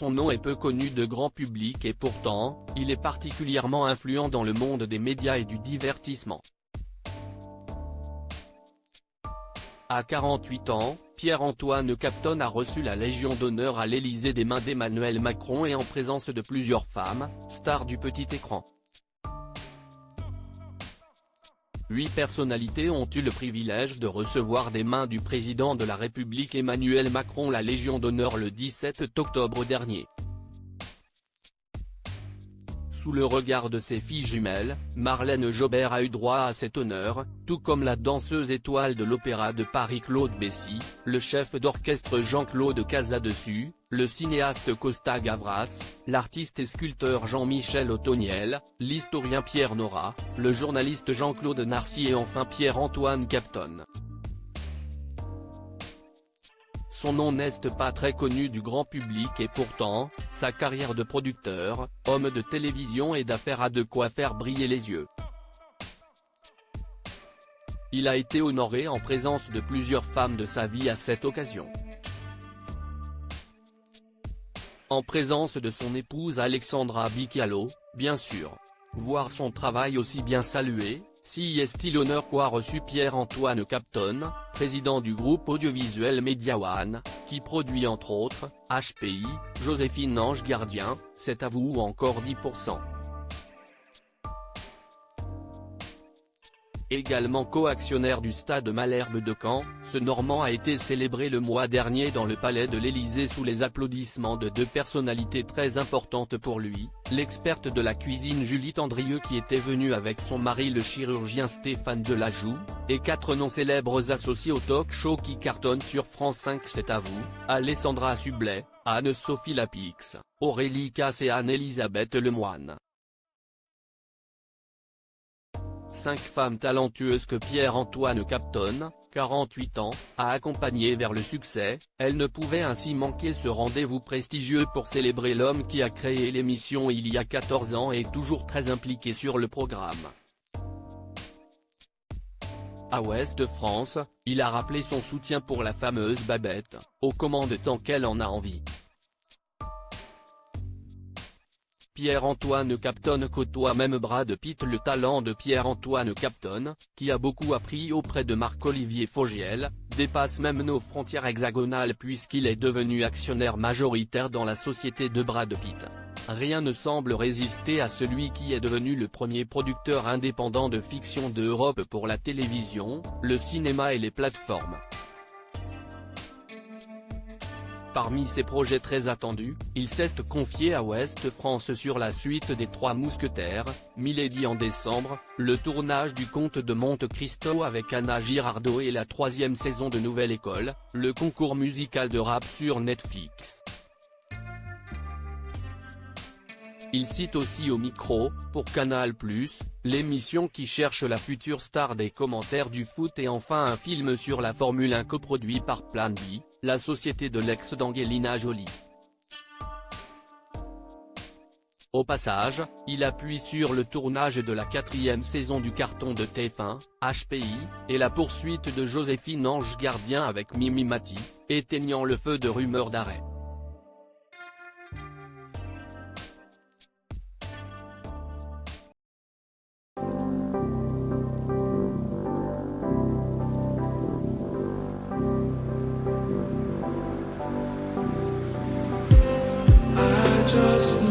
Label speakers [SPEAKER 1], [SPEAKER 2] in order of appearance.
[SPEAKER 1] Son nom est peu connu de grand public et pourtant, il est particulièrement influent dans le monde des médias et du divertissement. À 48 ans, Pierre-Antoine Capton a reçu la Légion d'honneur à l'Élysée des mains d'Emmanuel Macron et en présence de plusieurs femmes, stars du petit écran. 8 personnalités ont eu le privilège de recevoir des mains du président de la République Emmanuel Macron la Légion d'honneur le 17 octobre dernier. Sous le regard de ses filles jumelles, Marlène Jobert a eu droit à cet honneur, tout comme la danseuse étoile de l'Opéra de Paris Claude Bessy, le chef d'orchestre Jean-Claude Casadessus, le cinéaste Costa Gavras, l'artiste et sculpteur Jean-Michel Ottoniel, l'historien Pierre Nora, le journaliste Jean-Claude Narcy et enfin Pierre-Antoine Capton. Son nom n'est pas très connu du grand public et pourtant, sa carrière de producteur, homme de télévision et d'affaires a de quoi faire briller les yeux. Il a été honoré en présence de plusieurs femmes de sa vie à cette occasion. En présence de son épouse Alexandra Bicchialo, bien sûr. Voir son travail aussi bien salué, si est-il honneur qu'a reçu Pierre-Antoine Capton, président du groupe audiovisuel Media One, qui produit entre autres, HPI, Joséphine Ange Gardien, C'est à vous ou encore 10%. Également co-actionnaire du stade Malherbe de Caen, ce Normand a été célébré le mois dernier dans le palais de l'Élysée sous les applaudissements de 2 personnalités très importantes pour lui, l'experte de la cuisine Julie Tendrieux qui était venue avec son mari le chirurgien Stéphane Delajoux, et 4 noms célèbres associés au talk-show qui cartonne sur France 5 C'est à vous, Alessandra Sublet, Anne-Sophie Lapix, Aurélie Casse et Anne-Elisabeth Lemoine. 5 femmes talentueuses que Pierre-Antoine Capton, 48 ans, a accompagnées vers le succès, elles ne pouvaient ainsi manquer ce rendez-vous prestigieux pour célébrer l'homme qui a créé l'émission il y a 14 ans et est toujours très impliqué sur le programme. À Ouest France, il a rappelé son soutien pour la fameuse Babette, aux commandes tant qu'elle en a envie. Pierre-Antoine Capton côtoie même Brad Pitt. Le talent de Pierre-Antoine Capton, qui a beaucoup appris auprès de Marc-Olivier Fogiel, dépasse même nos frontières hexagonales puisqu'il est devenu actionnaire majoritaire dans la société de Brad Pitt. Rien ne semble résister à celui qui est devenu le premier producteur indépendant de fiction d'Europe pour la télévision, le cinéma et les plateformes. Parmi ses projets très attendus, il s'est confié à Ouest France sur la suite des 3 Mousquetaires, Milady en décembre, le tournage du Comte de Monte Cristo avec Anna Girardot et la 3e saison de Nouvelle École, le concours musical de rap sur Netflix. Il cite aussi au micro, pour Canal+, l'émission qui cherche la future star des commentaires du foot et enfin un film sur la Formule 1 coproduit par Plan B, la société de l'ex d'Angelina Jolie. Au passage, il appuie sur le tournage de la 4e saison du carton de TF1, HPI, et la poursuite de Joséphine Ange Gardien avec Mimi Mati, éteignant le feu de rumeurs d'arrêt.
[SPEAKER 2] Just